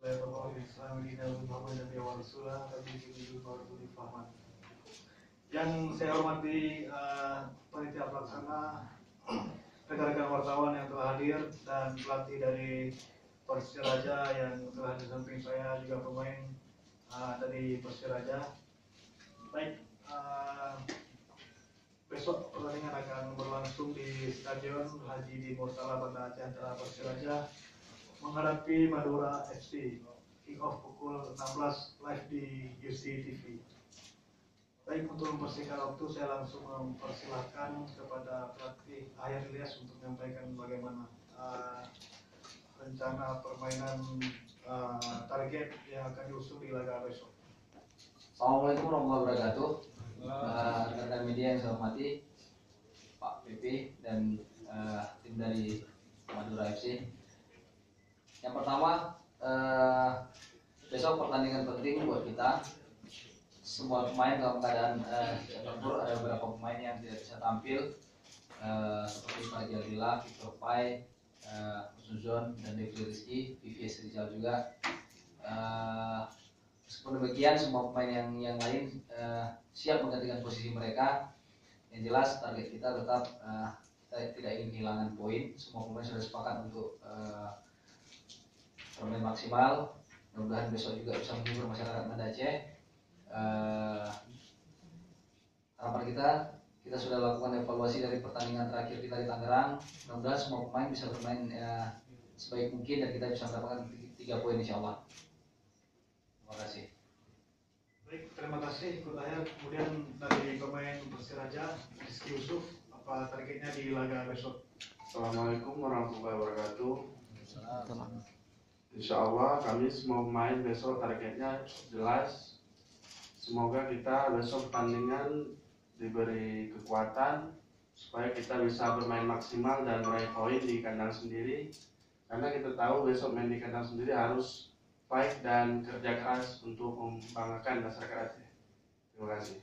Yang saya hormati panitia pelaksana, rekan-rekan wartawan yang telah hadir, dan pelatih dari Persiraja yang telah di samping saya, juga pemain dari Persiraja. Baik, besok pertandingan akan berlangsung di Stadion Haji di Murtala Banda Aceh antara Persiraja menghadapi Madura FC. Kick off pukul 16 live di UC TV. Baik, untuk mempersingkat waktu, saya langsung mempersilahkan kepada pelatih Ahyar Ilyas untuk menyampaikan bagaimana rencana permainan target yang akan diusung di laga besok. Assalamualaikum warahmatullahi wabarakatuh. Rekan-rekan media yang saya hormati, Pak PP dan tim dari Madura FC. Yang pertama, besok pertandingan penting buat kita. Semua pemain dalam keadaan tempur. Ada beberapa pemain yang tidak bisa tampil, seperti Fajar Dila, Victor Pai, Suzon, dan Devi Rizky, VVS Rizal juga. Meskipun demikian, semua pemain yang lain siap menggantikan posisi mereka. Yang jelas target kita tetap kita tidak ingin kehilangan poin. Semua pemain sudah sepakat untuk bermain maksimal. Mudah-mudahan besok juga bisa menghibur masyarakat Banda Aceh. Harapan kita sudah lakukan evaluasi dari pertandingan terakhir kita di Tangerang. Mudah-mudahan semua pemain bisa bermain sebaik mungkin dan kita bisa mendapatkan 3 poin insyaallah. Terima kasih. Baik, terima kasih Coach Ahyar. Kemudian dari pemain Persiraja, Rizky Yusuf, apa targetnya di laga besok? Assalamualaikum warahmatullahi wabarakatuh. Insya Allah kami semua pemain besok targetnya jelas. Semoga kita besok pertandingan diberi kekuatan supaya kita bisa bermain maksimal dan meraih poin di kandang sendiri. Karena kita tahu besok main di kandang sendiri harus fight dan kerja keras untuk membanggakan masyarakat Aceh. Terima kasih.